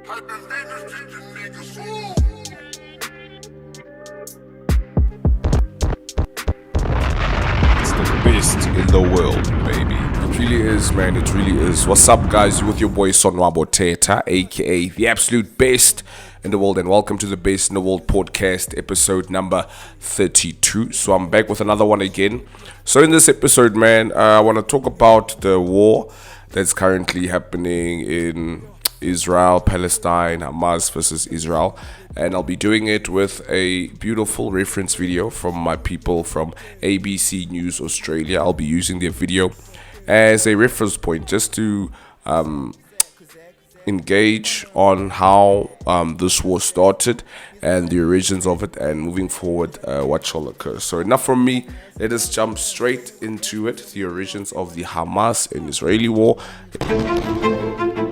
It's the best in the world, baby. It really is, man. It really is. What's up, guys? You with your boy Sonwabo Thetha, aka the absolute best in the world, and welcome to the Best in the World podcast, episode number 32. So I'm back with another one again. So in this episode, man, I want to talk about the war that's currently happening in Israel, Palestine, Hamas versus Israel, and I'll be doing it with a beautiful reference video from my people from ABC News Australia. I'll be using their video as a reference point just to engage on how this war started and the origins of it, and moving forward, what shall occur. So enough from me. Let us jump straight into it. The origins of the Hamas and Israeli war.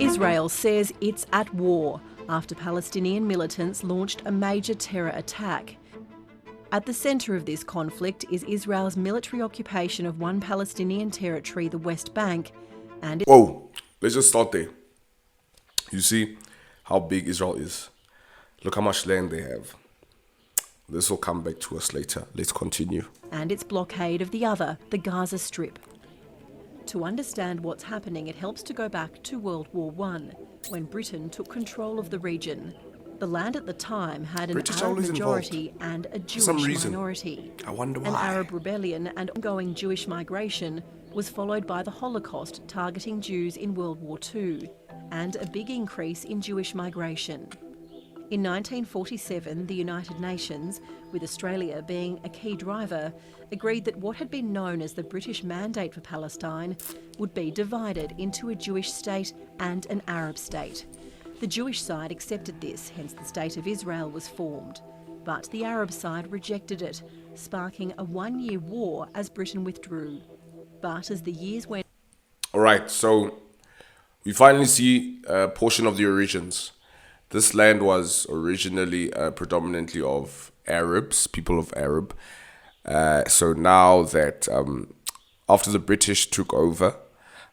Israel says it's at war after Palestinian militants launched a major terror attack. At the centre of this conflict is Israel's military occupation of one Palestinian territory, the West Bank, and... Whoa, let's just start there. You see how big Israel is. Look how much land they have. This will come back to us later. Let's continue. And its blockade of the other, the Gaza Strip. To understand what's happening, it helps to go back to World War I, when Britain took control of the region. The land at the time had an Arab majority and a Jewish minority. I wonder why. An Arab rebellion and ongoing Jewish migration was followed by the Holocaust targeting Jews in World War II, and a big increase in Jewish migration. In 1947, the United Nations, with Australia being a key driver, agreed that what had been known as the British Mandate for Palestine would be divided into a Jewish state and an Arab state. The Jewish side accepted this, hence the State of Israel was formed. But the Arab side rejected it, sparking a one-year war as Britain withdrew. But as the years went... All right, so we finally see a portion of the origins. This land was originally predominantly of Arabs, people of Arab. So now that after the British took over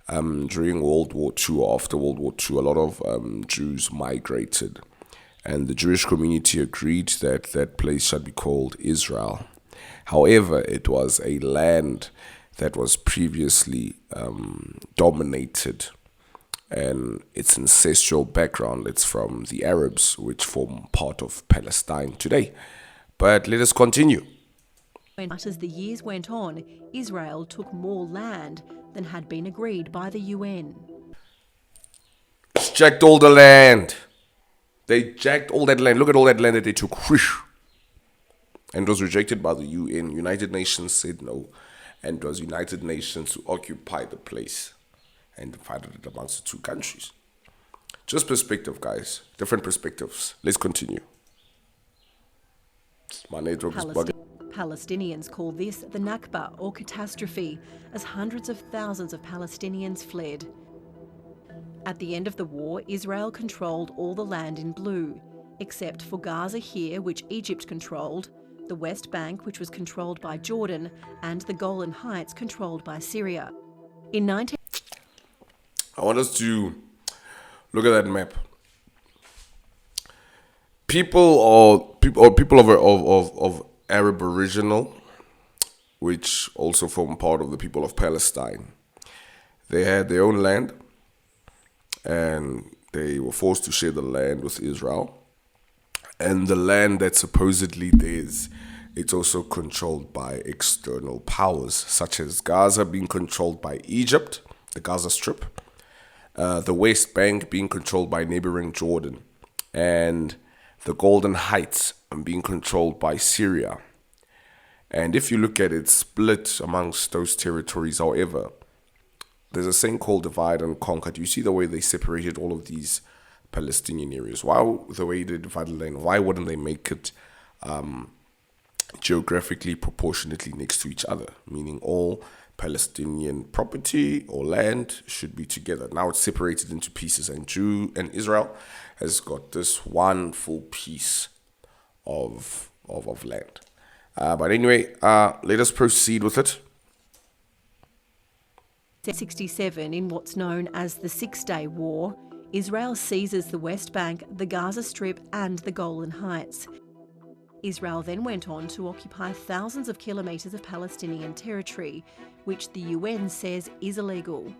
during World War II, after World War II, a lot of Jews migrated. And the Jewish community agreed that that place should be called Israel. However, it was a land that was previously dominated, and its ancestral background, it's from the Arabs, which form part of Palestine today. But let us continue. But as the years went on, Israel took more land than had been agreed by the UN. Jacked all the land. They jacked all that land. Look at all that land that they took. And it was rejected by the UN. United Nations said no. And it was United Nations who occupied the place and divided it amongst the two countries. Just perspective, guys. Different perspectives. Let's continue. My network is bugging. Palestinians call this the Nakba, or catastrophe, as hundreds of thousands of Palestinians fled. At the end of the war, Israel controlled all the land in blue, except for Gaza here, which Egypt controlled, the West Bank, which was controlled by Jordan, and the Golan Heights, controlled by Syria. In I want us to look at that map. People of Arab original, which also form part of the people of Palestine. They had their own land, and they were forced to share the land with Israel. And the land that supposedly theirs, it's also controlled by external powers, such as Gaza being controlled by Egypt, the Gaza Strip, the West Bank being controlled by neighboring Jordan, and the Golan Heights being controlled by Syria. And if you look at it split amongst those territories, however, there's a saying called divide and conquer. Do you see the way they separated all of these Palestinian areas? Why the way they divided the land? Why wouldn't they make it geographically proportionately next to each other? Meaning all Palestinian property or land should be together. Now it's separated into pieces, and Israel has got this one full piece of land. But anyway, let us proceed with it. 1967, in what's known as the Six-Day War, Israel seizes the West Bank, the Gaza Strip and the Golan Heights. Israel then went on to occupy thousands of kilometres of Palestinian territory, which the UN says is illegal.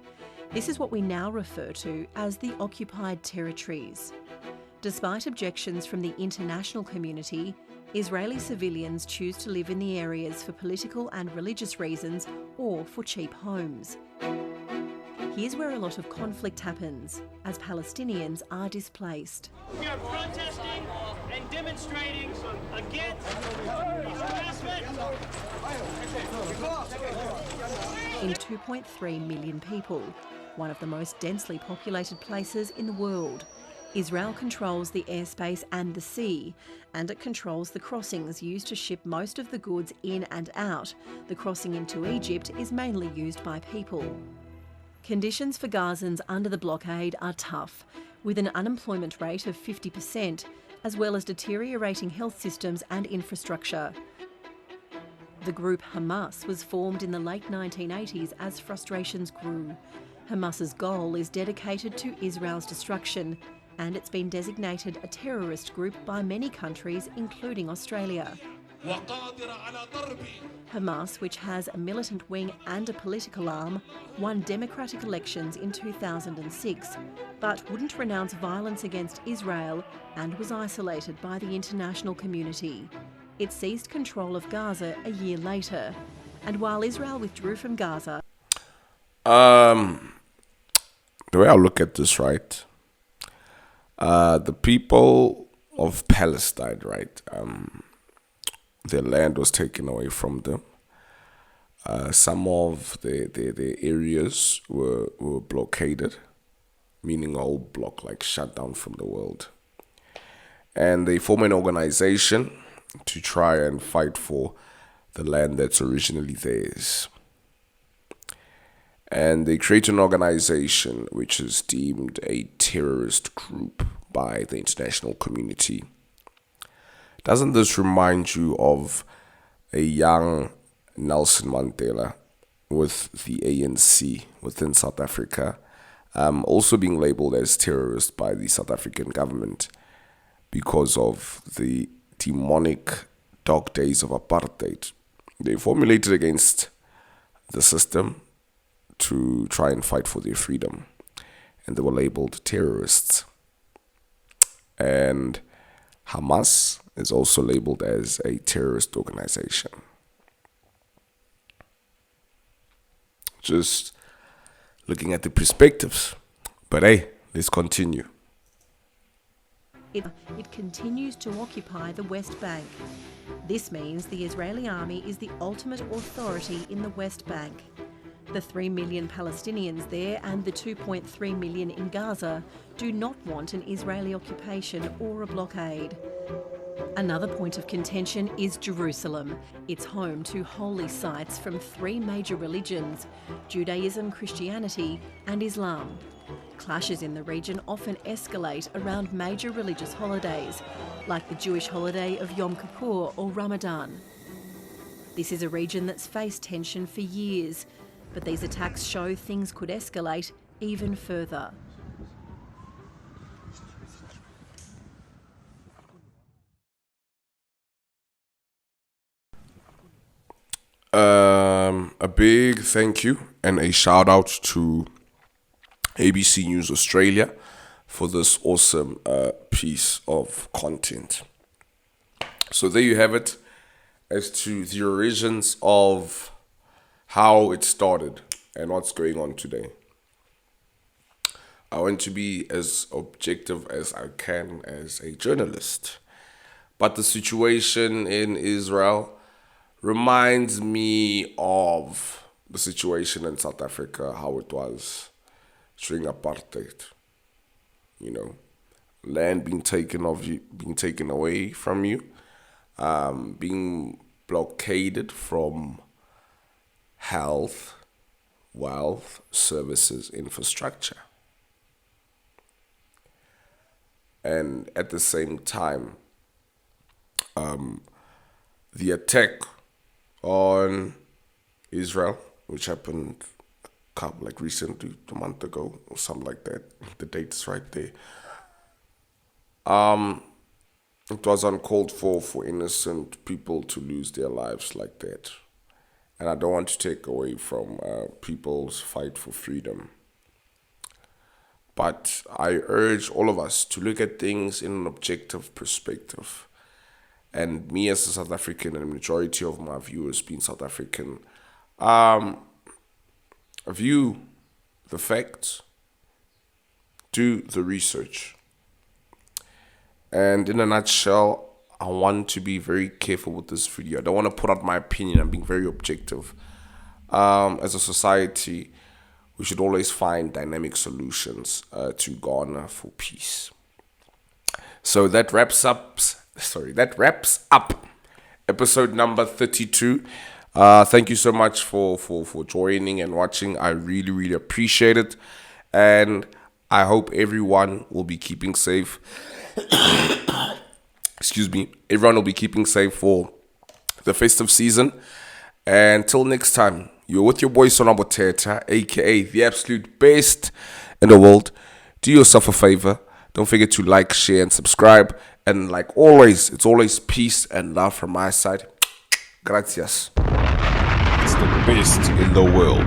This is what we now refer to as the occupied territories. Despite objections from the international community, Israeli civilians choose to live in the areas for political and religious reasons or for cheap homes. Here's where a lot of conflict happens, as Palestinians are displaced. We are protesting and demonstrating against harassment. In 2.3 million people, one of the most densely populated places in the world, Israel controls the airspace and the sea, and it controls the crossings used to ship most of the goods in and out. The crossing into Egypt is mainly used by people. Conditions for Gazans under the blockade are tough, with an unemployment rate of 50%, as well as deteriorating health systems and infrastructure. The group Hamas was formed in the late 1980s as frustrations grew. Hamas's goal is dedicated to Israel's destruction, and it's been designated a terrorist group by many countries, including Australia. Hamas, which has a militant wing and a political arm, won democratic elections in 2006, but wouldn't renounce violence against Israel and was isolated by the international community. It seized control of Gaza a year later, and while Israel withdrew from Gaza... The way I look at this, right, the people of Palestine, right, their land was taken away from them. Some of the areas were blockaded, meaning a whole block, like shut down from the world. And they form an organization to try and fight for the land that's originally theirs. And they create an organization which is deemed a terrorist group by the international community. Doesn't this remind you of a young Nelson Mandela with the ANC within South Africa, also being labeled as terrorist by the South African government because of the demonic dark days of apartheid they formulated against the system to try and fight for their freedom, and they were labeled terrorists. And Hamas is also labeled as a terrorist organization. Just looking at the perspectives. But hey, let's continue. It continues to occupy the West Bank. This means the Israeli army is the ultimate authority in the West Bank. The 3 million Palestinians there and the 2.3 million in Gaza do not want an Israeli occupation or a blockade. Another point of contention is Jerusalem. It's home to holy sites from 3 major religions: Judaism, Christianity and Islam. Clashes in the region often escalate around major religious holidays, like the Jewish holiday of Yom Kippur or Ramadan. This is a region that's faced tension for years, but these attacks show things could escalate even further. A big thank you and a shout out to ABC News Australia for this awesome piece of content. So there you have it as to the origins of how it started and what's going on today. I want to be as objective as I can as a journalist, but the situation in Israel reminds me of the situation in South Africa, how it was during apartheid. You know, land being taken away from you, being blockaded from health, wealth, services, infrastructure. And at the same time, the attack on Israel, which happened couple, like recently, a month ago or something like that. The date's right there. It was uncalled for innocent people to lose their lives like that. And I don't want to take away from people's fight for freedom. But I urge all of us to look at things in an objective perspective. And me as a South African, and the majority of my viewers being South African, view the facts, do the research. And in a nutshell, I want to be very careful with this video. I don't want to put out my opinion. I'm being very objective. As a society, we should always find dynamic solutions to garner for peace. So that wraps up episode number 32. Thank you so much for joining and watching. I really, really appreciate it. And I hope everyone will be keeping safe. Excuse me. Everyone will be keeping safe for the festive season. And until next time, you're with your boy Sonwabo Thetha, aka the absolute best in the world. Do yourself a favor. Don't forget to like, share, and subscribe. And like always, it's always peace and love from my side. Gracias. It's the best in the world.